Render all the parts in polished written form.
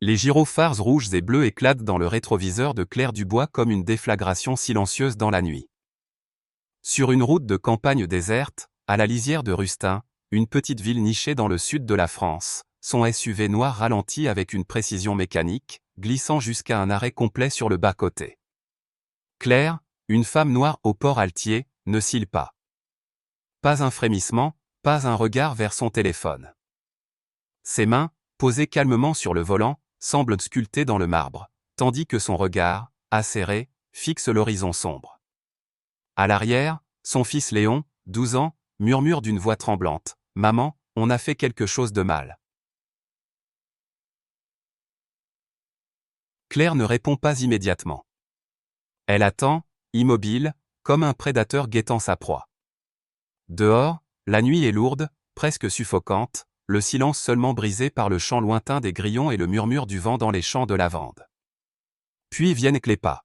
Les gyrophares rouges et bleus éclatent dans le rétroviseur de Claire Dubois comme une déflagration silencieuse dans la nuit. Sur une route de campagne déserte, à la lisière de Rustin, une petite ville nichée dans le sud de la France, son SUV noir ralentit avec une précision mécanique, glissant jusqu'à un arrêt complet sur le bas-côté. Claire, une femme noire au port altier, ne cille pas. Pas un frémissement, pas un regard vers son téléphone. Ses mains, posées calmement sur le volant, semblent sculptées dans le marbre, tandis que son regard, acéré, fixe l'horizon sombre. À l'arrière, son fils Léon, 12 ans, murmure d'une voix tremblante : « Maman, on a fait quelque chose de mal. » Claire ne répond pas immédiatement. Elle attend, immobile, comme un prédateur guettant sa proie. Dehors, la nuit est lourde, presque suffocante, le silence seulement brisé par le chant lointain des grillons et le murmure du vent dans les champs de lavande. Puis viennent les pas.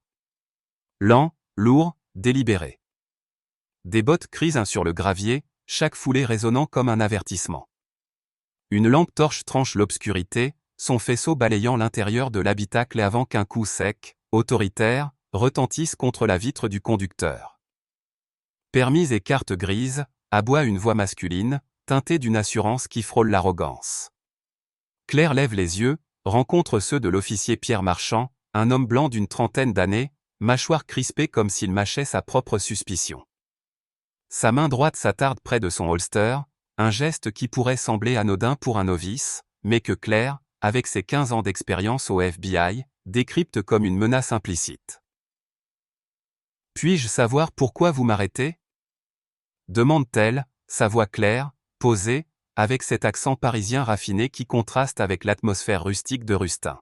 Lents, lourds, délibérés. Des bottes crisent sur le gravier, chaque foulée résonnant comme un avertissement. Une lampe torche tranche l'obscurité, son faisceau balayant l'intérieur de l'habitacle avant qu'un coup sec, autoritaire, retentisse contre la vitre du conducteur. Permise et carte grise, aboie une voix masculine, teintée d'une assurance qui frôle l'arrogance. Claire lève les yeux, rencontre ceux de l'officier Pierre Marchand, un homme blanc d'une trentaine d'années, mâchoire crispée comme s'il mâchait sa propre suspicion. Sa main droite s'attarde près de son holster, un geste qui pourrait sembler anodin pour un novice, mais que Claire, avec ses 15 ans d'expérience au FBI, décrypte comme une menace implicite. « Puis-je savoir pourquoi vous m'arrêtez » demande-t-elle, sa voix claire, posée, avec cet accent parisien raffiné qui contraste avec l'atmosphère rustique de Rustin.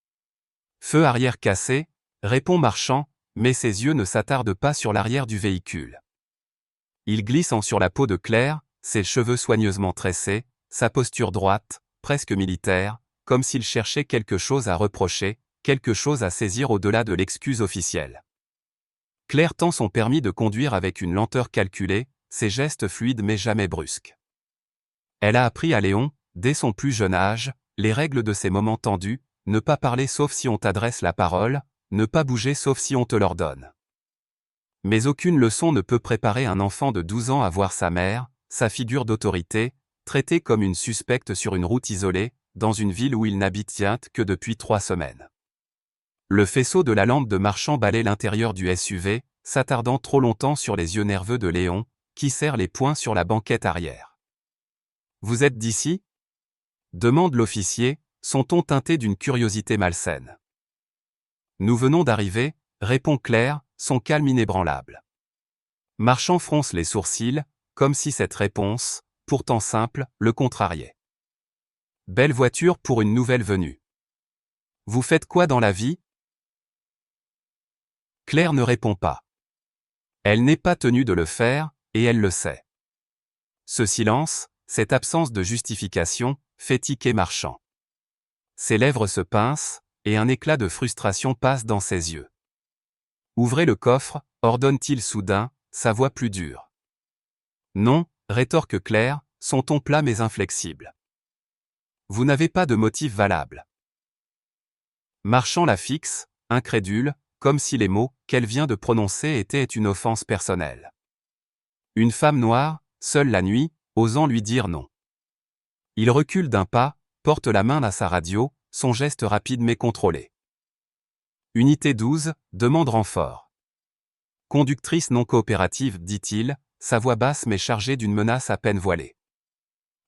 « Feu arrière cassé » répond Marchand, mais ses yeux ne s'attardent pas sur l'arrière du véhicule. Il glisse sur la peau de Claire, ses cheveux soigneusement tressés, sa posture droite, presque militaire, comme s'il cherchait quelque chose à reprocher, quelque chose à saisir au-delà de l'excuse officielle. Claire tend son permis de conduire avec une lenteur calculée, ses gestes fluides mais jamais brusques. Elle a appris à Léon, dès son plus jeune âge, les règles de ces moments tendus, ne pas parler sauf si on t'adresse la parole, ne pas bouger sauf si on te l'ordonne. Mais aucune leçon ne peut préparer un enfant de 12 ans à voir sa mère, sa figure d'autorité, traitée comme une suspecte sur une route isolée, dans une ville où il n'habite que depuis 3 semaines. Le faisceau de la lampe de Marchand balaie l'intérieur du SUV, s'attardant trop longtemps sur les yeux nerveux de Léon, qui serre les poings sur la banquette arrière. « Vous êtes d'ici » demande l'officier, son ton teinté d'une curiosité malsaine. « Nous venons d'arriver » répond Claire, son calme inébranlable. Marchand fronce les sourcils, comme si cette réponse, pourtant simple, le contrariait. « Belle voiture pour une nouvelle venue. Vous faites quoi dans la vie » Claire ne répond pas. Elle n'est pas tenue de le faire, et elle le sait. Ce silence, cette absence de justification, fait tiquer Marchand. Ses lèvres se pincent, et un éclat de frustration passe dans ses yeux. « Ouvrez le coffre » ordonne-t-il soudain, sa voix plus dure. « Non » rétorque Claire, son ton plat mais inflexible. « Vous n'avez pas de motif valable. » Marchand la fixe, incrédule, comme si les mots qu'elle vient de prononcer étaient une offense personnelle. Une femme noire, seule la nuit, osant lui dire non. Il recule d'un pas, porte la main à sa radio, son geste rapide mais contrôlé. Unité 12, demande renfort. Conductrice non coopérative, dit-il, sa voix basse mais chargée d'une menace à peine voilée.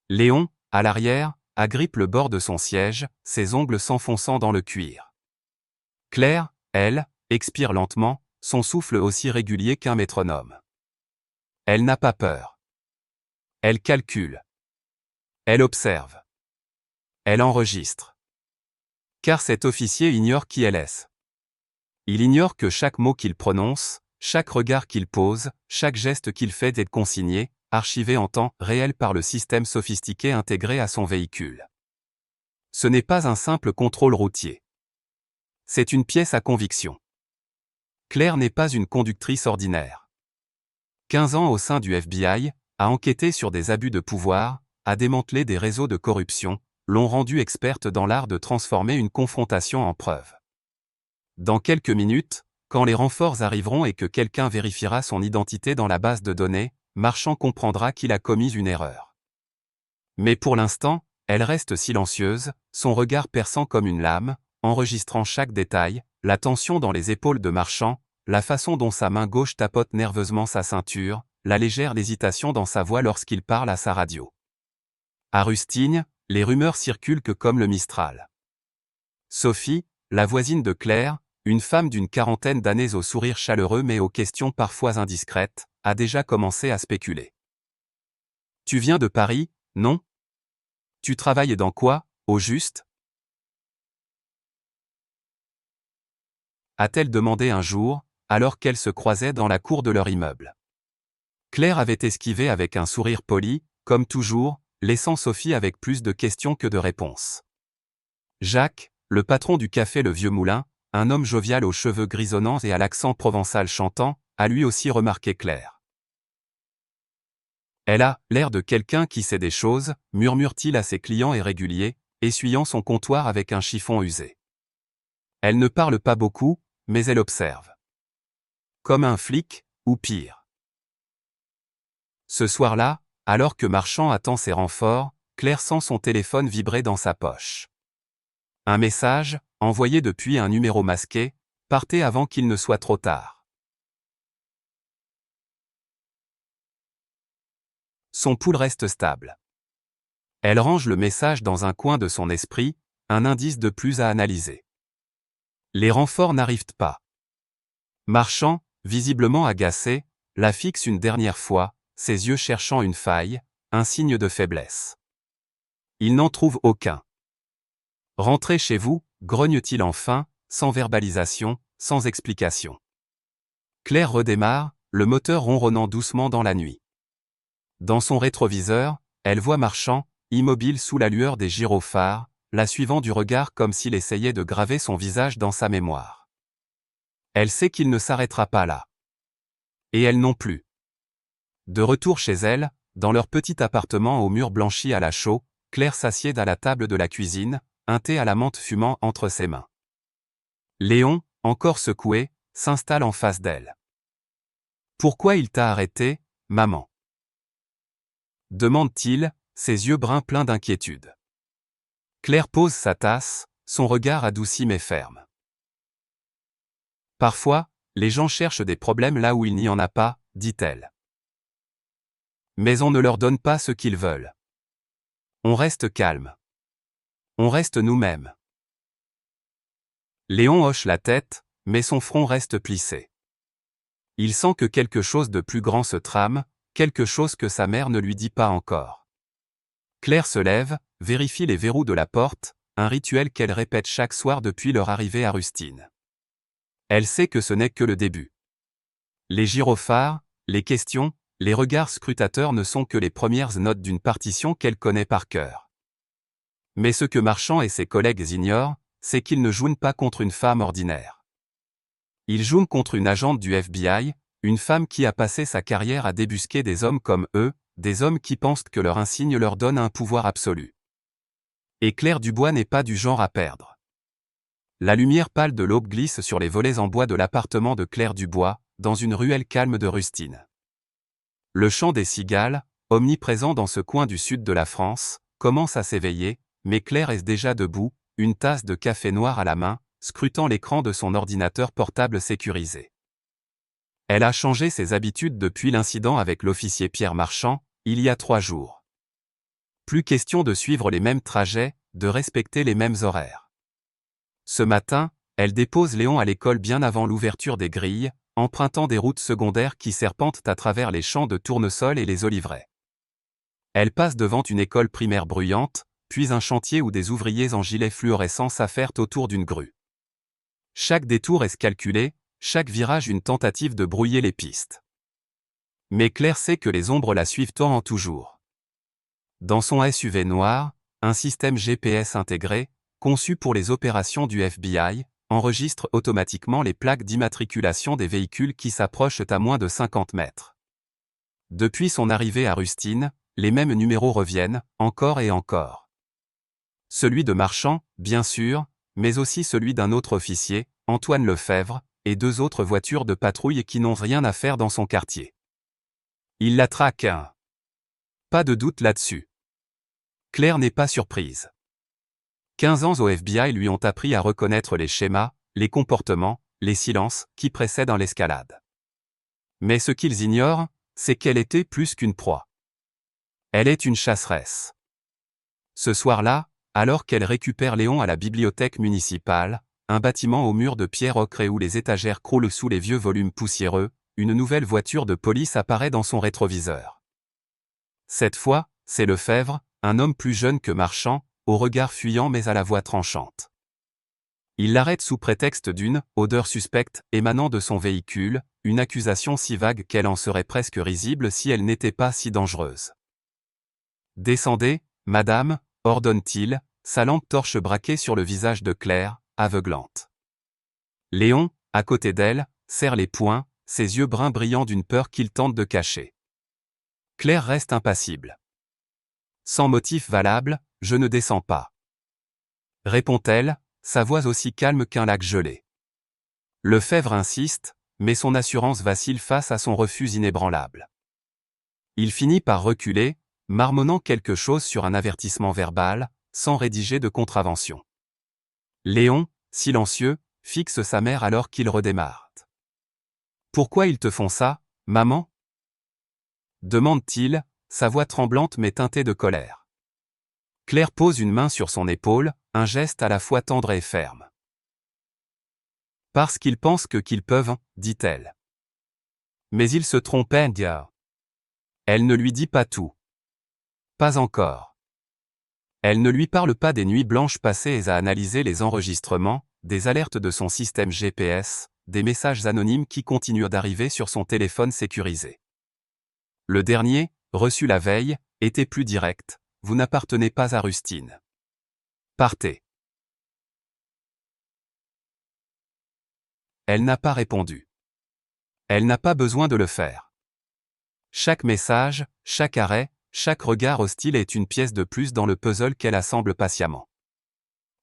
Léon, à l'arrière, agrippe le bord de son siège, ses ongles s'enfonçant dans le cuir. Claire, elle, expire lentement, son souffle aussi régulier qu'un métronome. Elle n'a pas peur. Elle calcule. Elle observe. Elle enregistre. Car cet officier ignore qui elle est. Il ignore que chaque mot qu'il prononce, chaque regard qu'il pose, chaque geste qu'il fait est consigné, archivé en temps réel par le système sophistiqué intégré à son véhicule. Ce n'est pas un simple contrôle routier. C'est une pièce à conviction. Claire n'est pas une conductrice ordinaire. 15 ans au sein du FBI, a enquêté sur des abus de pouvoir, a démantelé des réseaux de corruption, l'ont rendue experte dans l'art de transformer une confrontation en preuve. Dans quelques minutes, quand les renforts arriveront et que quelqu'un vérifiera son identité dans la base de données, Marchand comprendra qu'il a commis une erreur. Mais pour l'instant, elle reste silencieuse, son regard perçant comme une lame, enregistrant chaque détail, la tension dans les épaules de Marchand, la façon dont sa main gauche tapote nerveusement sa ceinture, la légère hésitation dans sa voix lorsqu'il parle à sa radio. À Rustignes, les rumeurs circulent que comme le Mistral. Sophie, la voisine de Claire, une femme d'une quarantaine d'années au sourire chaleureux mais aux questions parfois indiscrètes, a déjà commencé à spéculer. « Tu viens de Paris, non ? Tu travailles dans quoi, au juste ?» a-t-elle demandé un jour, alors qu'elle se croisait dans la cour de leur immeuble. Claire avait esquivé avec un sourire poli, comme toujours, laissant Sophie avec plus de questions que de réponses. Jacques, le patron du café Le Vieux Moulin, un homme jovial aux cheveux grisonnants et à l'accent provençal chantant, a lui aussi remarqué Claire. « Elle a l'air de quelqu'un qui sait des choses », murmure-t-il à ses clients irréguliers, essuyant son comptoir avec un chiffon usé. Elle ne parle pas beaucoup, mais elle observe. Comme un flic, ou pire. Ce soir-là, alors que Marchand attend ses renforts, Claire sent son téléphone vibrer dans sa poche. Un message, envoyé depuis un numéro masqué, partez avant qu'il ne soit trop tard. Son pouls reste stable. Elle range le message dans un coin de son esprit, un indice de plus à analyser. Les renforts n'arrivent pas. Marchand, visiblement agacé, la fixe une dernière fois, ses yeux cherchant une faille, un signe de faiblesse. Il n'en trouve aucun. « Rentrez chez vous », grogne-t-il enfin, sans verbalisation, sans explication. Claire redémarre, le moteur ronronnant doucement dans la nuit. Dans son rétroviseur, elle voit Marchand, immobile sous la lueur des gyrophares, la suivant du regard comme s'il essayait de graver son visage dans sa mémoire. Elle sait qu'il ne s'arrêtera pas là. Et elle non plus. De retour chez elle, dans leur petit appartement aux murs blanchis à la chaux, Claire s'assied à la table de la cuisine, un thé à la menthe fumant entre ses mains. Léon, encore secoué, s'installe en face d'elle. « Pourquoi il t'a arrêté, maman ?» demande-t-il, ses yeux bruns pleins d'inquiétude. Claire pose sa tasse, son regard adouci mais ferme. « Parfois, les gens cherchent des problèmes là où il n'y en a pas, dit-elle. Mais on ne leur donne pas ce qu'ils veulent. On reste calme. On reste nous-mêmes. » Léon hoche la tête, mais son front reste plissé. Il sent que quelque chose de plus grand se trame, quelque chose que sa mère ne lui dit pas encore. Claire se lève, vérifie les verrous de la porte, un rituel qu'elle répète chaque soir depuis leur arrivée à Rustignes. Elle sait que ce n'est que le début. Les gyrophares, les questions, les regards scrutateurs ne sont que les premières notes d'une partition qu'elle connaît par cœur. Mais ce que Marchand et ses collègues ignorent, c'est qu'ils ne jouent pas contre une femme ordinaire. Ils jouent contre une agente du FBI, une femme qui a passé sa carrière à débusquer des hommes comme eux, des hommes qui pensent que leur insigne leur donne un pouvoir absolu. Et Claire Dubois n'est pas du genre à perdre. La lumière pâle de l'aube glisse sur les volets en bois de l'appartement de Claire Dubois, dans une ruelle calme de Rustignes. Le chant des cigales, omniprésent dans ce coin du sud de la France, commence à s'éveiller, mais Claire est déjà debout, une tasse de café noir à la main, scrutant l'écran de son ordinateur portable sécurisé. Elle a changé ses habitudes depuis l'incident avec l'officier Pierre Marchand, il y a 3 jours. Plus question de suivre les mêmes trajets, de respecter les mêmes horaires. Ce matin, elle dépose Léon à l'école bien avant l'ouverture des grilles, empruntant des routes secondaires qui serpentent à travers les champs de tournesol et les oliveraies. Elle passe devant une école primaire bruyante, puis un chantier où des ouvriers en gilets fluorescents s'affairent autour d'une grue. Chaque détour est calculé, chaque virage une tentative de brouiller les pistes. Mais Claire sait que les ombres la suivent en toujours. Dans son SUV noir, un système GPS intégré, conçu pour les opérations du FBI, enregistre automatiquement les plaques d'immatriculation des véhicules qui s'approchent à moins de 50 mètres. Depuis son arrivée à Rustignes, les mêmes numéros reviennent, encore et encore. Celui de Marchand, bien sûr, mais aussi celui d'un autre officier, Antoine Lefebvre, et 2 autres voitures de patrouille qui n'ont rien à faire dans son quartier. Il la traque, hein. Pas de doute là-dessus. Claire n'est pas surprise. 15 ans au FBI lui ont appris à reconnaître les schémas, les comportements, les silences qui précèdent l'escalade. Mais ce qu'ils ignorent, c'est qu'elle était plus qu'une proie. Elle est une chasseresse. Ce soir-là, alors qu'elle récupère Léon à la bibliothèque municipale, un bâtiment aux murs de pierre ocre et où les étagères croulent sous les vieux volumes poussiéreux, une nouvelle voiture de police apparaît dans son rétroviseur. Cette fois, c'est Lefebvre, un homme plus jeune que Marchand, au regard fuyant mais à la voix tranchante. Il l'arrête sous prétexte d'une odeur suspecte émanant de son véhicule, une accusation si vague qu'elle en serait presque risible si elle n'était pas si dangereuse. « Descendez, madame », ordonne-t-il, sa lampe torche braquée sur le visage de Claire, aveuglante. Léon, à côté d'elle, serre les poings, ses yeux bruns brillants d'une peur qu'il tente de cacher. Claire reste impassible. Sans motif valable, je ne descends pas. Répond-elle, sa voix aussi calme qu'un lac gelé. Lefebvre insiste, mais son assurance vacille face à son refus inébranlable. Il finit par reculer, marmonnant quelque chose sur un avertissement verbal, sans rédiger de contravention. Léon, silencieux, fixe sa mère alors qu'il redémarre. « Pourquoi ils te font ça, maman ?» demande-t-il, sa voix tremblante mais teintée de colère. Claire pose une main sur son épaule, un geste à la fois tendre et ferme. « Parce qu'ils pensent qu'ils peuvent, dit-elle. Mais ils se trompaient, gars. Elle ne lui dit pas tout. Pas encore. Elle ne lui parle pas des nuits blanches passées à analyser les enregistrements, des alertes de son système GPS, des messages anonymes qui continuent d'arriver sur son téléphone sécurisé. Le dernier, reçu la veille, était plus direct. Vous n'appartenez pas à Rustine. Partez. Elle n'a pas répondu. Elle n'a pas besoin de le faire. Chaque message, chaque arrêt, chaque regard hostile est une pièce de plus dans le puzzle qu'elle assemble patiemment.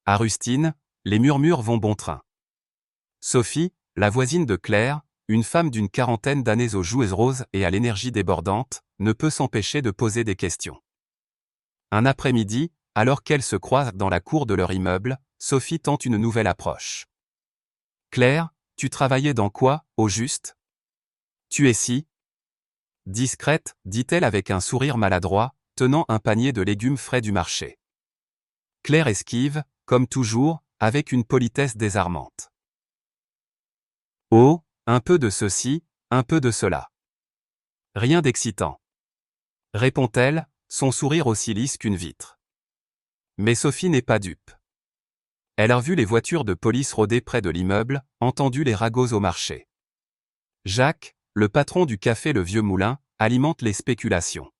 À Rustine, les murmures vont bon train. Sophie, la voisine de Claire, une femme d'une quarantaine d'années aux joues roses et à l'énergie débordante, ne peut s'empêcher de poser des questions. Un après-midi, alors qu'elles se croisent dans la cour de leur immeuble, Sophie tente une nouvelle approche. « Claire, tu travaillais dans quoi, au juste ? Tu es si discrète, dit-elle avec un sourire maladroit, tenant un panier de légumes frais du marché. Claire esquive, comme toujours, avec une politesse désarmante. Oh, un peu de ceci, un peu de cela. Rien d'excitant. Répond-elle, son sourire aussi lisse qu'une vitre. Mais Sophie n'est pas dupe. Elle a revu les voitures de police rôder près de l'immeuble, entendu les ragots au marché. Jacques, le patron du café Le Vieux Moulin, alimente les spéculations.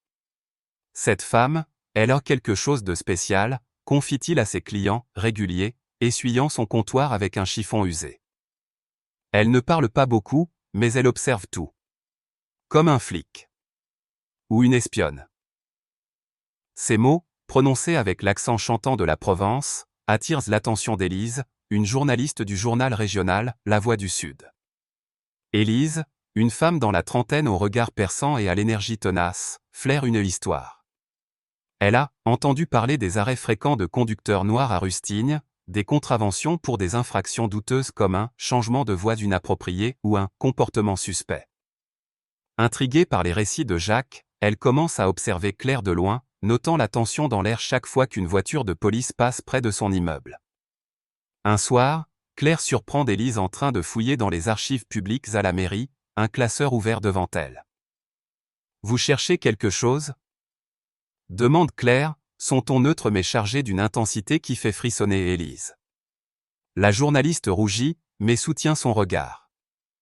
Cette femme, elle a quelque chose de spécial, confie-t-il à ses clients, réguliers, essuyant son comptoir avec un chiffon usé. Elle ne parle pas beaucoup, mais elle observe tout. Comme un flic. Ou une espionne. Ces mots, prononcés avec l'accent chantant de la Provence, attirent l'attention d'Élise, une journaliste du journal régional, La Voix du Sud. Élise, une femme dans la trentaine au regard perçant et à l'énergie tenace, flaire une histoire. Elle a entendu parler des arrêts fréquents de conducteurs noirs à Rustine, des contraventions pour des infractions douteuses comme un changement de voie inapproprié ou un comportement suspect. Intriguée par les récits de Jacques, elle commence à observer Claire de loin, notant la tension dans l'air chaque fois qu'une voiture de police passe près de son immeuble. Un soir, Claire surprend Élise en train de fouiller dans les archives publiques à la mairie, un classeur ouvert devant elle. « Vous cherchez quelque chose ?» demande Claire, son ton neutre mais chargé d'une intensité qui fait frissonner Élise. La journaliste rougit, mais soutient son regard.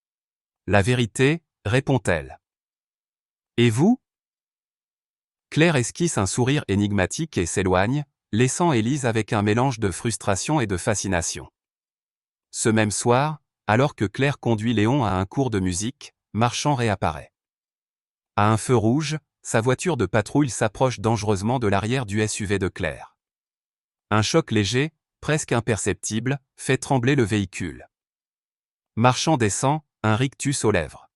« La vérité, » répond-elle. « Et vous ?» Claire esquisse un sourire énigmatique et s'éloigne, laissant Élise avec un mélange de frustration et de fascination. Ce même soir, alors que Claire conduit Léon à un cours de musique, Marchand réapparaît. À un feu rouge, sa voiture de patrouille s'approche dangereusement de l'arrière du SUV de Claire. Un choc léger, presque imperceptible, fait trembler le véhicule. Marchand descend, un rictus aux lèvres.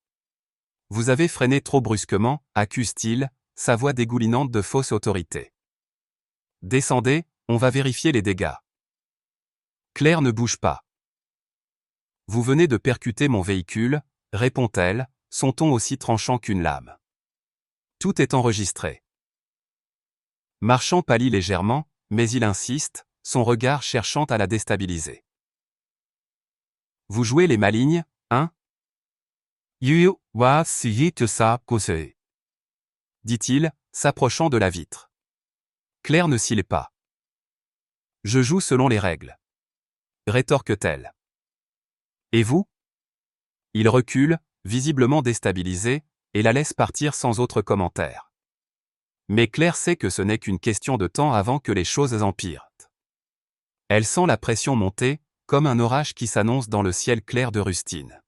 Vous avez freiné trop brusquement, accuse-t-il, sa voix dégoulinante de fausse autorité. Descendez, on va vérifier les dégâts. Claire ne bouge pas. Vous venez de percuter mon véhicule, répond-elle, son ton aussi tranchant qu'une lame. Tout est enregistré. Marchand pâlit légèrement, mais il insiste, son regard cherchant à la déstabiliser. Vous jouez les malignes, hein? You wa suyite sa kose. Dit-il, s'approchant de la vitre. Claire ne s'y l'est pas. Je joue selon les règles. Rétorque-t-elle. Et vous? Il recule, visiblement déstabilisé, et la laisse partir sans autre commentaire. Mais Claire sait que ce n'est qu'une question de temps avant que les choses empirent. Elle sent la pression monter, comme un orage qui s'annonce dans le ciel clair de Rustine.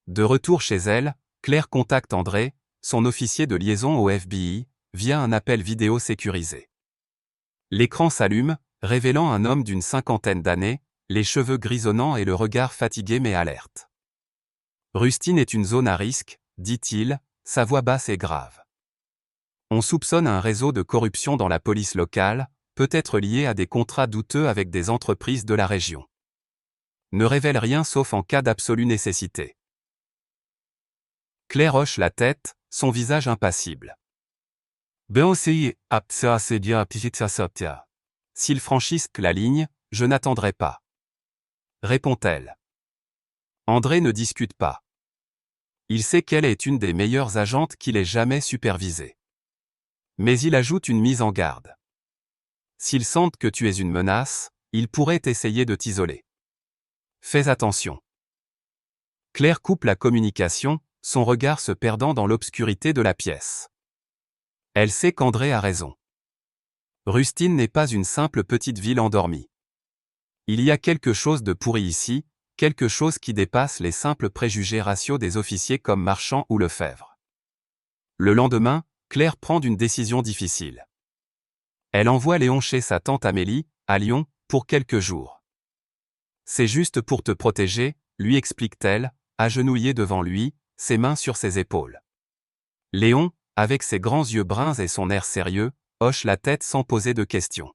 De retour chez elle, Claire contacte André, son officier de liaison au FBI, via un appel vidéo sécurisé. L'écran s'allume, révélant un homme d'une cinquantaine d'années, les cheveux grisonnants et le regard fatigué mais alerte. Rustine est une zone à risque, dit-il, sa voix basse et grave. On soupçonne un réseau de corruption dans la police locale, peut-être lié à des contrats douteux avec des entreprises de la région. Ne révèle rien sauf en cas d'absolue nécessité. Claire hoche la tête, son visage impassible. S'ils franchissent la ligne, je n'attendrai pas. Répond-elle. André ne discute pas. Il sait qu'elle est une des meilleures agentes qu'il ait jamais supervisées. Mais il ajoute une mise en garde. S'ils sentent que tu es une menace, ils pourraient essayer de t'isoler. Fais attention. Claire coupe la communication, son regard se perdant dans l'obscurité de la pièce. Elle sait qu'André a raison. Rustine n'est pas une simple petite ville endormie. Il y a quelque chose de pourri ici, quelque chose qui dépasse les simples préjugés raciaux des officiers comme Marchand ou Lefebvre. Le lendemain, Claire prend une décision difficile. Elle envoie Léon chez sa tante Amélie, à Lyon, pour quelques jours. C'est juste pour te protéger, lui explique-t-elle, agenouillée devant lui, ses mains sur ses épaules. Léon, avec ses grands yeux bruns et son air sérieux, hoche la tête sans poser de questions.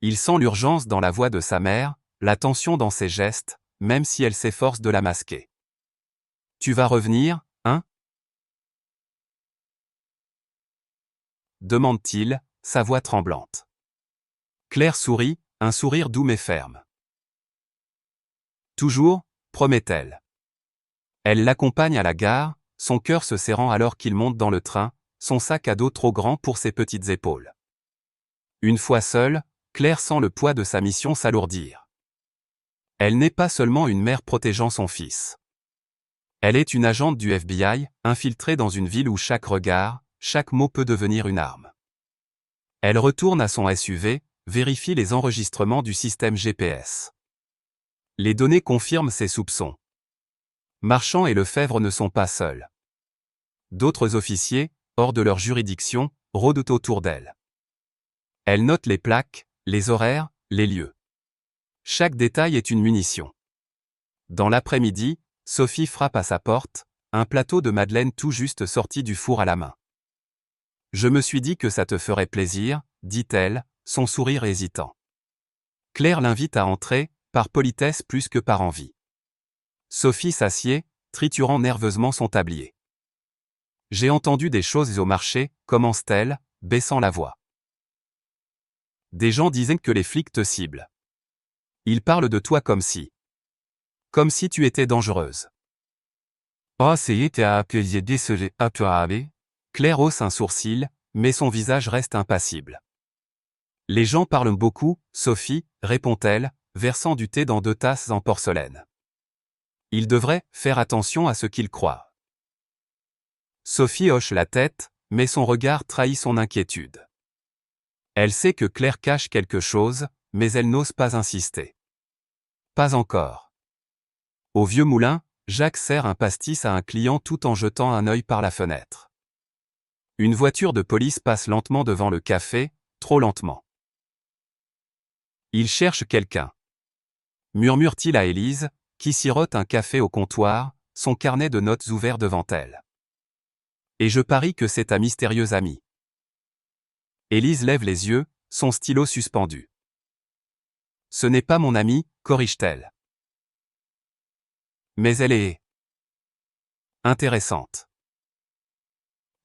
Il sent l'urgence dans la voix de sa mère, la tension dans ses gestes, même si elle s'efforce de la masquer. Tu vas revenir, hein? Demande-t-il, sa voix tremblante. Claire sourit, un sourire doux mais ferme. Toujours, promet-elle. Elle l'accompagne à la gare, son cœur se serrant alors qu'il monte dans le train, son sac à dos trop grand pour ses petites épaules. Une fois seule, Claire sent le poids de sa mission s'alourdir. Elle n'est pas seulement une mère protégeant son fils. Elle est une agente du FBI, infiltrée dans une ville où chaque regard, chaque mot peut devenir une arme. Elle retourne à son SUV, vérifie les enregistrements du système GPS. Les données confirment ses soupçons. Marchand et Lefebvre ne sont pas seuls. D'autres officiers, hors de leur juridiction, rôdent autour d'elle. Elle note les plaques, les horaires, les lieux. Chaque détail est une munition. Dans l'après-midi, Sophie frappe à sa porte, un plateau de madeleine tout juste sorti du four à la main. Je me suis dit que ça te ferait plaisir, dit-elle, son sourire hésitant. Claire l'invite à entrer, par politesse plus que par envie. Sophie s'assied, triturant nerveusement son tablier. J'ai entendu des choses au marché, commence-t-elle, baissant la voix. Des gens disaient que les flics te ciblent. Ils parlent de toi comme si tu étais dangereuse. Claire hausse un sourcil, mais son visage reste impassible. Les gens parlent beaucoup, Sophie, répond-elle, versant du thé dans 2 tasses en porcelaine. Ils devraient faire attention à ce qu'ils croient. Sophie hoche la tête, mais son regard trahit son inquiétude. Elle sait que Claire cache quelque chose, mais elle n'ose pas insister. Pas encore. Au vieux moulin, Jacques sert un pastis à un client tout en jetant un œil par la fenêtre. Une voiture de police passe lentement devant le café, trop lentement. Il cherche quelqu'un. Murmure-t-il à Élise, qui sirote un café au comptoir, son carnet de notes ouvert devant elle. Et je parie que c'est ta mystérieuse amie. Élise lève les yeux, son stylo suspendu. Ce n'est pas mon amie, corrige-t-elle. Mais elle est intéressante.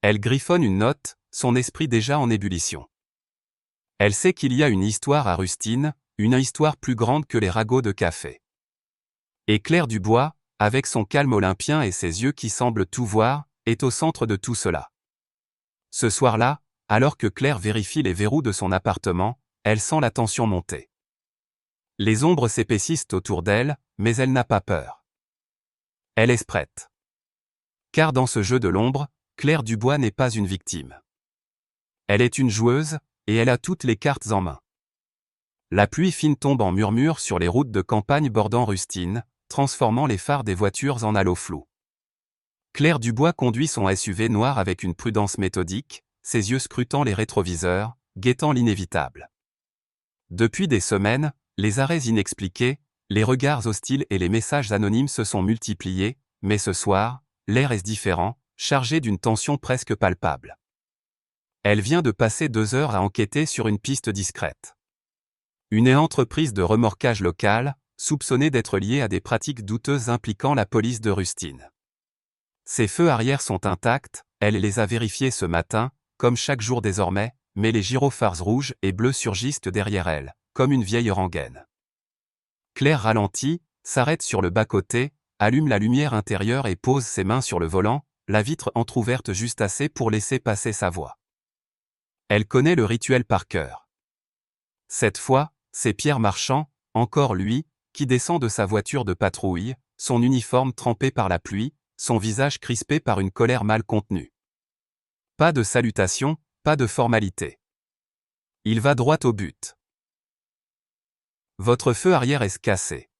Elle griffonne une note, son esprit déjà en ébullition. Elle sait qu'il y a une histoire à Rustine, une histoire plus grande que les ragots de café. Et Claire Dubois, avec son calme olympien et ses yeux qui semblent tout voir, est au centre de tout cela. Ce soir-là, alors que Claire vérifie les verrous de son appartement, elle sent la tension monter. Les ombres s'épaississent autour d'elle, mais elle n'a pas peur. Elle est prête. Car dans ce jeu de l'ombre, Claire Dubois n'est pas une victime. Elle est une joueuse, et elle a toutes les cartes en main. La pluie fine tombe en murmure sur les routes de campagne bordant Rustine, transformant les phares des voitures en halo flou. Claire Dubois conduit son SUV noir avec une prudence méthodique, ses yeux scrutant les rétroviseurs, guettant l'inévitable. Depuis des semaines, les arrêts inexpliqués, les regards hostiles et les messages anonymes se sont multipliés, mais ce soir, l'air est différent, chargé d'une tension presque palpable. Elle vient de passer 2 heures à enquêter sur une piste discrète. Une entreprise de remorquage locale, soupçonnée d'être liée à des pratiques douteuses impliquant la police de Rustine. Ses feux arrière sont intacts, elle les a vérifiés ce matin, comme chaque jour désormais, mais les gyrophares rouges et bleus surgissent derrière elle, comme une vieille rengaine. Claire ralentit, s'arrête sur le bas-côté, allume la lumière intérieure et pose ses mains sur le volant, la vitre entr'ouverte juste assez pour laisser passer sa voix. Elle connaît le rituel par cœur. Cette fois, c'est Pierre Marchand, encore lui, qui descend de sa voiture de patrouille, son uniforme trempé par la pluie, son visage crispé par une colère mal contenue. Pas de salutation, pas de formalité. Il va droit au but. Votre feu arrière est cassé.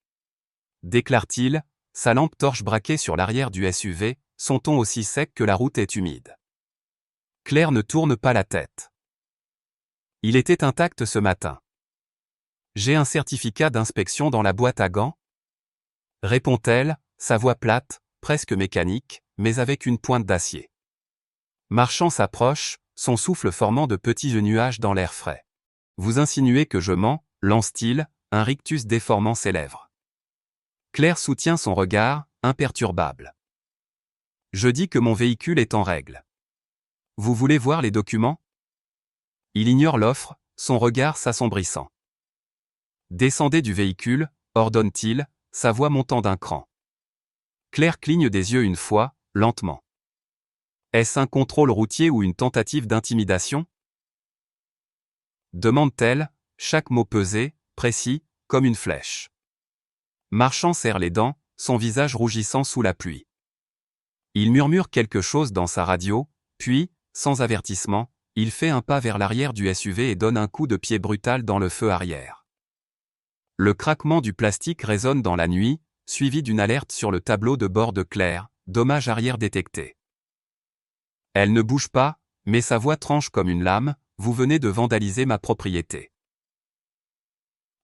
Déclare-t-il, sa lampe torche braquée sur l'arrière du SUV, son ton aussi sec que la route est humide. Claire ne tourne pas la tête. Il était intact ce matin. J'ai un certificat d'inspection dans la boîte à gants ? Répond-elle, sa voix plate, presque mécanique, mais avec une pointe d'acier. Marchand s'approche, son souffle formant de petits nuages dans l'air frais. Vous insinuez que je mens, lance-t-il, un rictus déformant ses lèvres. Claire soutient son regard, imperturbable. Je dis que mon véhicule est en règle. Vous voulez voir les documents ? Il ignore l'offre, son regard s'assombrissant. Descendez du véhicule, ordonne-t-il, sa voix montant d'un cran. Claire cligne des yeux une fois, lentement. Est-ce un contrôle routier ou une tentative d'intimidation ? Demande-t-elle, chaque mot pesé, précis, comme une flèche. Marchand serre les dents, son visage rougissant sous la pluie. Il murmure quelque chose dans sa radio, puis, sans avertissement, il fait un pas vers l'arrière du SUV et donne un coup de pied brutal dans le feu arrière. Le craquement du plastique résonne dans la nuit, suivi d'une alerte sur le tableau de bord de Claire, dommage arrière détecté. Elle ne bouge pas, mais sa voix tranche comme une lame, vous venez de vandaliser ma propriété.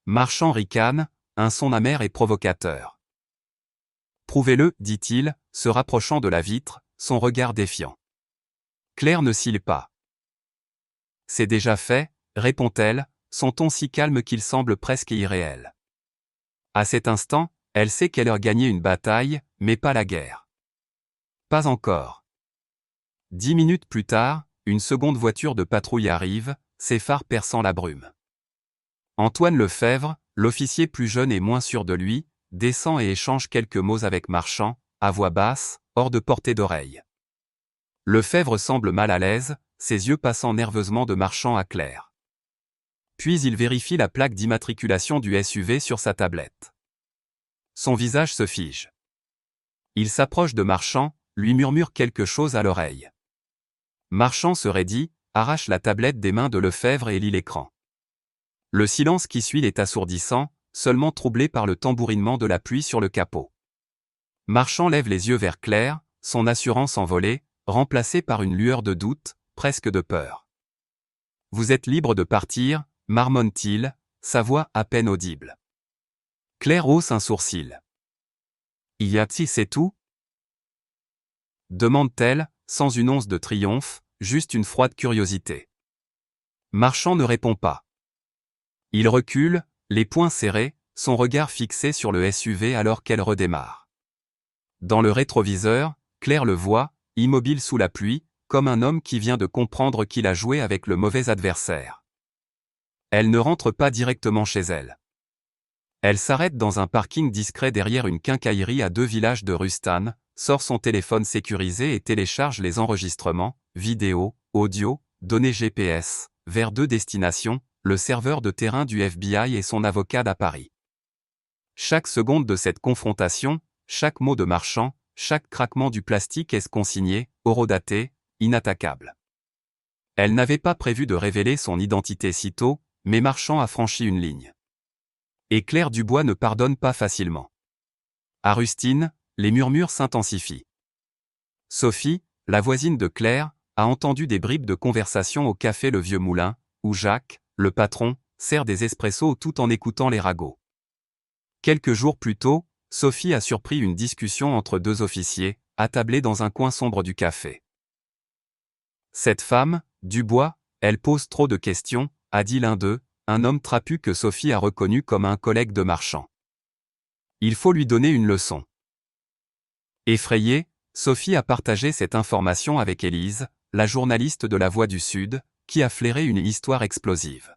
Marchand ricane, un son amer et provocateur. Prouvez-le, dit-il, se rapprochant de la vitre, son regard défiant. Claire ne cille pas. C'est déjà fait, répond-elle, son ton si calme qu'il semble presque irréel. À cet instant, elle sait qu'elle a gagné une bataille, mais pas la guerre. Pas encore. 10 minutes plus tard, une seconde voiture de patrouille arrive, ses phares perçant la brume. Antoine Lefebvre, l'officier plus jeune et moins sûr de lui, descend et échange quelques mots avec Marchand, à voix basse, hors de portée d'oreille. Lefebvre semble mal à l'aise, ses yeux passant nerveusement de Marchand à Claire. Puis il vérifie la plaque d'immatriculation du SUV sur sa tablette. Son visage se fige. Il s'approche de Marchand, lui murmure quelque chose à l'oreille. Marchand se raidit, arrache la tablette des mains de Lefebvre et lit l'écran. Le silence qui suit est assourdissant, seulement troublé par le tambourinement de la pluie sur le capot. Marchand lève les yeux vers Claire, son assurance envolée, remplacée par une lueur de doute, presque de peur. Vous êtes libre de partir, marmonne-t-il, sa voix à peine audible. Claire hausse un sourcil. Y a-t-il, c'est tout? Demande-t-elle, sans une once de triomphe, juste une froide curiosité. Marchand ne répond pas. Il recule, les poings serrés, son regard fixé sur le SUV alors qu'elle redémarre. Dans le rétroviseur, Claire le voit, immobile sous la pluie, comme un homme qui vient de comprendre qu'il a joué avec le mauvais adversaire. Elle ne rentre pas directement chez elle. Elle s'arrête dans un parking discret derrière une quincaillerie à 2 villages de Rustan, sort son téléphone sécurisé et télécharge les enregistrements, vidéos, audio, données GPS, vers 2 destinations, le serveur de terrain du FBI et son avocat à Paris. Chaque seconde de cette confrontation, chaque mot de Marchand, chaque craquement du plastique est consigné, horodaté, inattaquable. Elle n'avait pas prévu de révéler son identité si tôt, mais Marchand a franchi une ligne. Et Claire Dubois ne pardonne pas facilement. À Rustine, les murmures s'intensifient. Sophie, la voisine de Claire, a entendu des bribes de conversation au café Le Vieux Moulin, où Jacques, le patron, sert des espressos tout en écoutant les ragots. Quelques jours plus tôt, Sophie a surpris une discussion entre 2 officiers, attablés dans un coin sombre du café. Cette femme, Dubois, elle pose trop de questions, a dit l'un d'eux, un homme trapu que Sophie a reconnu comme un collègue de Marchand. Il faut lui donner une leçon. Effrayée, Sophie a partagé cette information avec Élise, la journaliste de La Voix du Sud, qui a flairé une histoire explosive.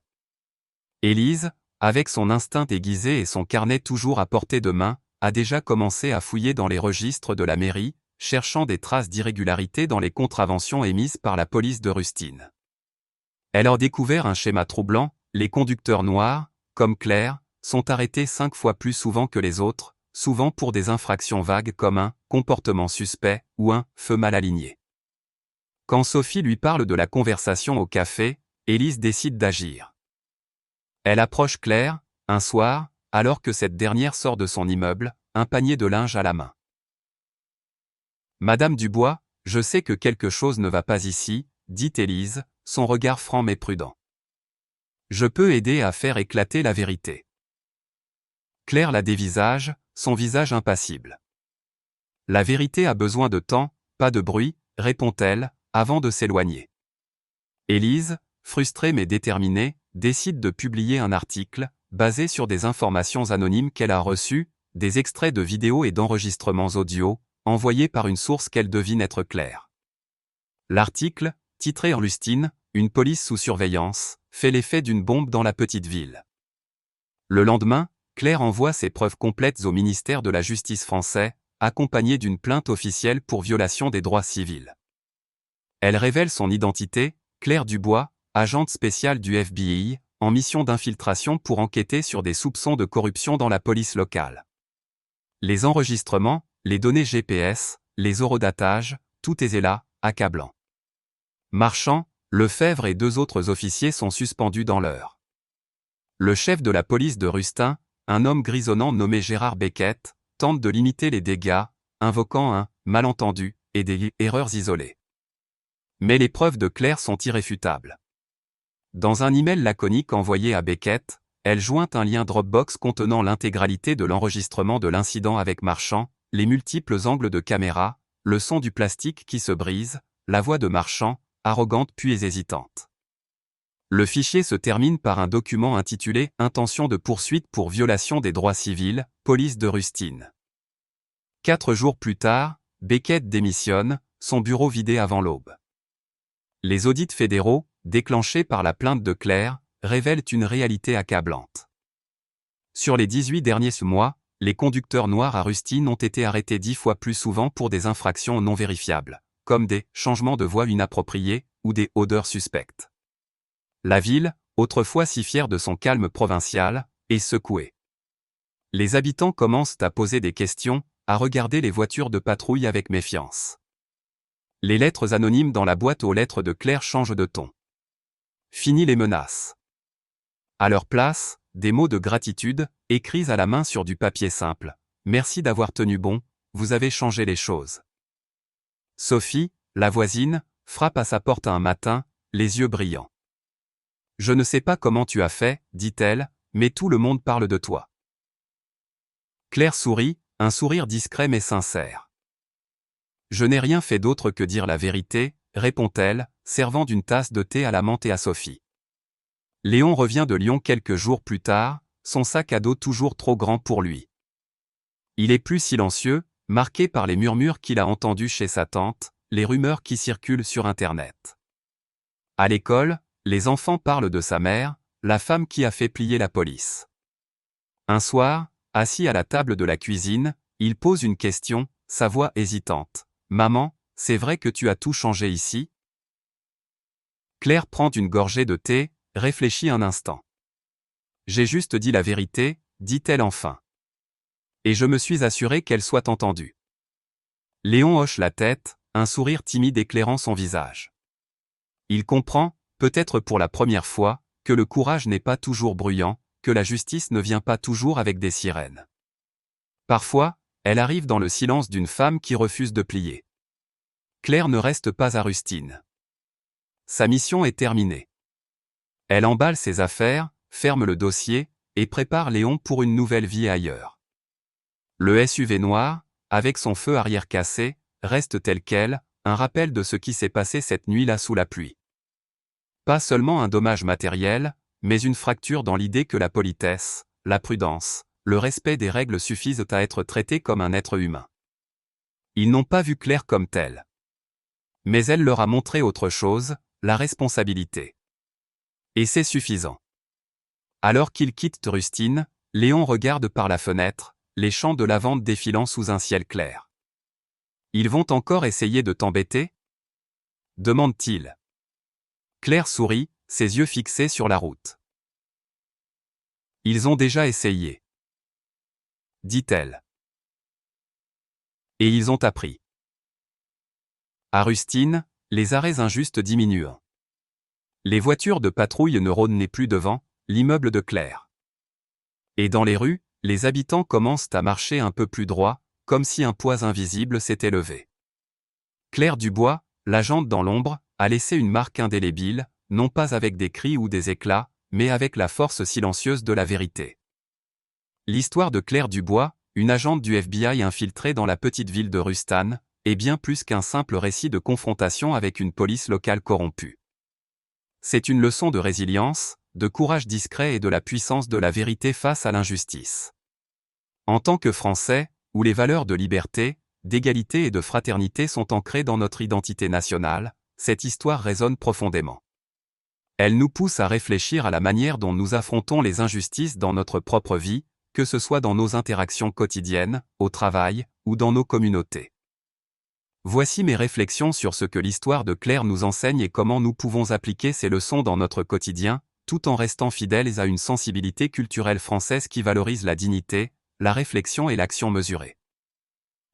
Élise, avec son instinct aiguisé et son carnet toujours à portée de main, a déjà commencé à fouiller dans les registres de la mairie, cherchant des traces d'irrégularité dans les contraventions émises par la police de Rustine. Elle a découvert un schéma troublant, les conducteurs noirs, comme Claire, sont arrêtés 5 fois plus souvent que les autres, souvent pour des infractions vagues comme un comportement suspect ou un feu mal aligné. Quand Sophie lui parle de la conversation au café, Élise décide d'agir. Elle approche Claire, un soir, alors que cette dernière sort de son immeuble, un panier de linge à la main. Madame Dubois, je sais que quelque chose ne va pas ici, dit Élise, son regard franc mais prudent. Je peux aider à faire éclater la vérité. Claire la dévisage, son visage impassible. La vérité a besoin de temps, pas de bruit, répond-elle, avant de s'éloigner. Élise, frustrée mais déterminée, décide de publier un article, basé sur des informations anonymes qu'elle a reçues, des extraits de vidéos et d'enregistrements audio, envoyés par une source qu'elle devine être Claire. L'article, titré en Rustine, une police sous surveillance, fait l'effet d'une bombe dans la petite ville. Le lendemain, Claire envoie ses preuves complètes au ministère de la Justice français, accompagnée d'une plainte officielle pour violation des droits civils. Elle révèle son identité, Claire Dubois, agente spéciale du FBI, en mission d'infiltration pour enquêter sur des soupçons de corruption dans la police locale. Les enregistrements, les données GPS, les horodatages, tout est là, accablant. Marchand, Lefebvre et 2 autres officiers sont suspendus dans l'heure. Le chef de la police de Rustin, un homme grisonnant nommé Gérard Beckett, tente de limiter les dégâts, invoquant un malentendu et des erreurs isolées. Mais les preuves de Claire sont irréfutables. Dans un email laconique envoyé à Beckett, elle joint un lien Dropbox contenant l'intégralité de l'enregistrement de l'incident avec Marchand, les multiples angles de caméra, le son du plastique qui se brise, la voix de Marchand, arrogante puis hésitante. Le fichier se termine par un document intitulé « Intention de poursuite pour violation des droits civils, police de Rustine ». 4 jours plus tard, Beckett démissionne, son bureau vidé avant l'aube. Les audits fédéraux, déclenchés par la plainte de Claire, révèlent une réalité accablante. Sur les 18 derniers mois, les conducteurs noirs à Rustine ont été arrêtés 10 fois plus souvent pour des infractions non vérifiables, comme des changements de voie inappropriés ou des odeurs suspectes. La ville, autrefois si fière de son calme provincial, est secouée. Les habitants commencent à poser des questions, à regarder les voitures de patrouille avec méfiance. Les lettres anonymes dans la boîte aux lettres de Claire changent de ton. Fini les menaces. À leur place, des mots de gratitude, écrits à la main sur du papier simple. Merci d'avoir tenu bon, vous avez changé les choses. Sophie, la voisine, frappe à sa porte un matin, les yeux brillants. Je ne sais pas comment tu as fait, dit-elle, mais tout le monde parle de toi. Claire sourit, un sourire discret mais sincère. Je n'ai rien fait d'autre que dire la vérité, répond-elle, servant d'une tasse de thé à la menthe et à Sophie. Léon revient de Lyon quelques jours plus tard, son sac à dos toujours trop grand pour lui. Il est plus silencieux, marqué par les murmures qu'il a entendus chez sa tante, les rumeurs qui circulent sur Internet. À l'école, les enfants parlent de sa mère, la femme qui a fait plier la police. Un soir, assis à la table de la cuisine, il pose une question, sa voix hésitante. « Maman, c'est vrai que tu as tout changé ici ?» Claire prend une gorgée de thé, réfléchit un instant. « J'ai juste dit la vérité, » dit-elle enfin. « Et je me suis assurée qu'elle soit entendue. » Léon hoche la tête, un sourire timide éclairant son visage. Il comprend, peut-être pour la première fois, que le courage n'est pas toujours bruyant, que la justice ne vient pas toujours avec des sirènes. Parfois, elle arrive dans le silence d'une femme qui refuse de plier. Claire ne reste pas à Rustine. Sa mission est terminée. Elle emballe ses affaires, ferme le dossier, et prépare Léon pour une nouvelle vie ailleurs. Le SUV noir, avec son feu arrière cassé, reste tel quel, un rappel de ce qui s'est passé cette nuit-là sous la pluie. Pas seulement un dommage matériel, mais une fracture dans l'idée que la politesse, la prudence, le respect des règles suffisent à être traité comme un être humain. Ils n'ont pas vu Claire comme telle. Mais elle leur a montré autre chose, la responsabilité. Et c'est suffisant. Alors qu'ils quittent Rustine, Léon regarde par la fenêtre, les champs de lavande défilant sous un ciel clair. « Ils vont encore essayer de t'embêter ?» demande-t-il. Claire sourit, ses yeux fixés sur la route. « Ils ont déjà essayé. » dit-elle. Et ils ont appris. À Rustine, les arrêts injustes diminuent. Les voitures de patrouille ne rôdent plus devant l'immeuble de Claire. Et dans les rues, les habitants commencent à marcher un peu plus droit, comme si un poids invisible s'était levé. Claire Dubois, l'agente dans l'ombre, a laissé une marque indélébile, non pas avec des cris ou des éclats, mais avec la force silencieuse de la vérité. L'histoire de Claire Dubois, une agente du FBI infiltrée dans la petite ville de Rustane, est bien plus qu'un simple récit de confrontation avec une police locale corrompue. C'est une leçon de résilience, de courage discret et de la puissance de la vérité face à l'injustice. En tant que Français, où les valeurs de liberté, d'égalité et de fraternité sont ancrées dans notre identité nationale, cette histoire résonne profondément. Elle nous pousse à réfléchir à la manière dont nous affrontons les injustices dans notre propre vie, que ce soit dans nos interactions quotidiennes, au travail, ou dans nos communautés. Voici mes réflexions sur ce que l'histoire de Claire nous enseigne et comment nous pouvons appliquer ces leçons dans notre quotidien, tout en restant fidèles à une sensibilité culturelle française qui valorise la dignité, la réflexion et l'action mesurée.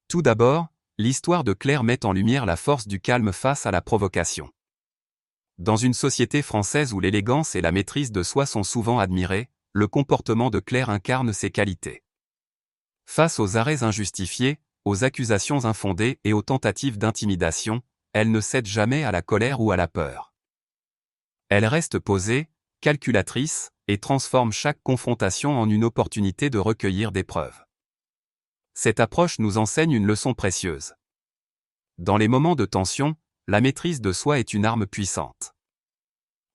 Tout d'abord, l'histoire de Claire met en lumière la force du calme face à la provocation. Dans une société française où l'élégance et la maîtrise de soi sont souvent admirées, le comportement de Claire incarne ces qualités. Face aux arrêts injustifiés, aux accusations infondées et aux tentatives d'intimidation, elle ne cède jamais à la colère ou à la peur. Elle reste posée, calculatrice, et transforme chaque confrontation en une opportunité de recueillir des preuves. Cette approche nous enseigne une leçon précieuse. Dans les moments de tension, la maîtrise de soi est une arme puissante.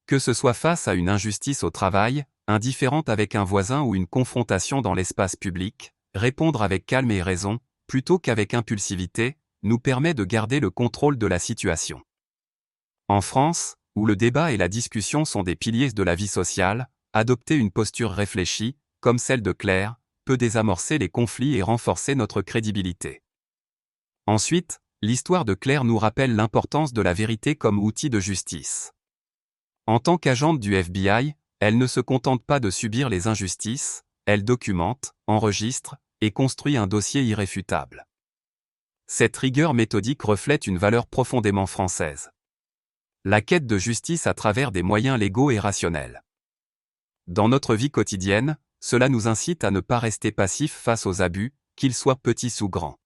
Que ce soit face à une injustice au travail, indifférente avec un voisin ou une confrontation dans l'espace public, répondre avec calme et raison, plutôt qu'avec impulsivité, nous permet de garder le contrôle de la situation. En France, où le débat et la discussion sont des piliers de la vie sociale, adopter une posture réfléchie, comme celle de Claire, peut désamorcer les conflits et renforcer notre crédibilité. Ensuite, l'histoire de Claire nous rappelle l'importance de la vérité comme outil de justice. En tant qu'agente du FBI, elle ne se contente pas de subir les injustices, elle documente, enregistre, et construit un dossier irréfutable. Cette rigueur méthodique reflète une valeur profondément française. La quête de justice à travers des moyens légaux et rationnels. Dans notre vie quotidienne, cela nous incite à ne pas rester passifs face aux abus, qu'ils soient petits ou grands.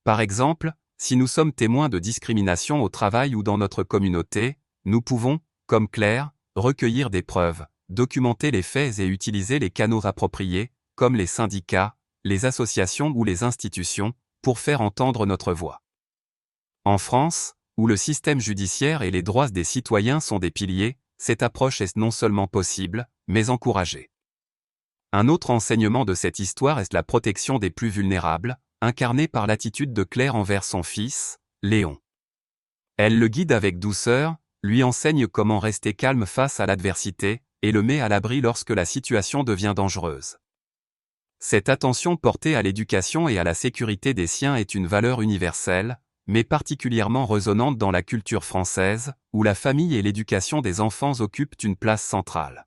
Par exemple, si nous sommes témoins de discrimination au travail ou dans notre communauté, nous pouvons, comme Claire, recueillir des preuves, documenter les faits et utiliser les canaux appropriés, comme les syndicats, les associations ou les institutions, pour faire entendre notre voix. En France, où le système judiciaire et les droits des citoyens sont des piliers, cette approche est non seulement possible, mais encouragée. Un autre enseignement de cette histoire est la protection des plus vulnérables, incarnée par l'attitude de Claire envers son fils, Léon. Elle le guide avec douceur, lui enseigne comment rester calme face à l'adversité, et le met à l'abri lorsque la situation devient dangereuse. Cette attention portée à l'éducation et à la sécurité des siens est une valeur universelle, mais particulièrement résonante dans la culture française, où la famille et l'éducation des enfants occupent une place centrale.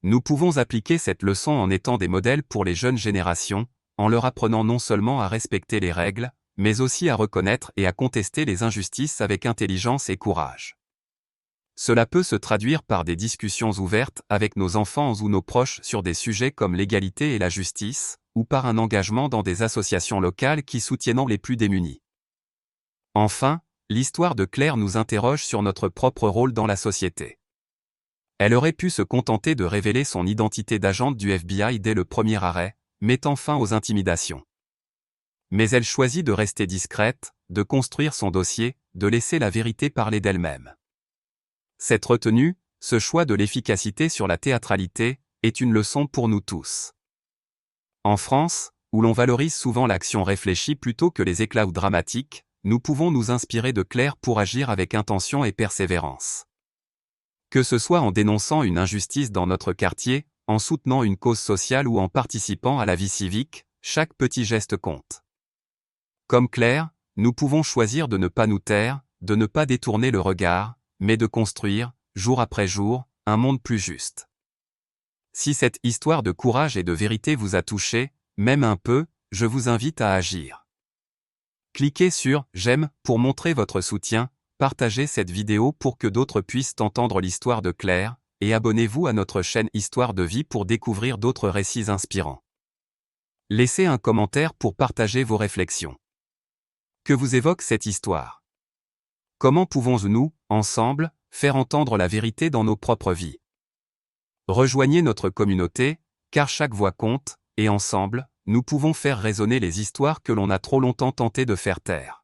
Nous pouvons appliquer cette leçon en étant des modèles pour les jeunes générations, en leur apprenant non seulement à respecter les règles, mais aussi à reconnaître et à contester les injustices avec intelligence et courage. Cela peut se traduire par des discussions ouvertes avec nos enfants ou nos proches sur des sujets comme l'égalité et la justice, ou par un engagement dans des associations locales qui soutiennent les plus démunis. Enfin, l'histoire de Claire nous interroge sur notre propre rôle dans la société. Elle aurait pu se contenter de révéler son identité d'agente du FBI dès le premier arrêt, mettant fin aux intimidations. Mais elle choisit de rester discrète, de construire son dossier, de laisser la vérité parler d'elle-même. Cette retenue, ce choix de l'efficacité sur la théâtralité, est une leçon pour nous tous. En France, où l'on valorise souvent l'action réfléchie plutôt que les éclats dramatiques, nous pouvons nous inspirer de Claire pour agir avec intention et persévérance. Que ce soit en dénonçant une injustice dans notre quartier, en soutenant une cause sociale ou en participant à la vie civique, chaque petit geste compte. Comme Claire, nous pouvons choisir de ne pas nous taire, de ne pas détourner le regard, mais de construire, jour après jour, un monde plus juste. Si cette histoire de courage et de vérité vous a touché, même un peu, je vous invite à agir. Cliquez sur « J'aime » pour montrer votre soutien, partagez cette vidéo pour que d'autres puissent entendre l'histoire de Claire, et abonnez-vous à notre chaîne Histoire de vie pour découvrir d'autres récits inspirants. Laissez un commentaire pour partager vos réflexions. Que vous évoque cette histoire? Comment pouvons-nous, ensemble, faire entendre la vérité dans nos propres vies? Rejoignez notre communauté, car chaque voix compte, et ensemble, nous pouvons faire résonner les histoires que l'on a trop longtemps tenté de faire taire.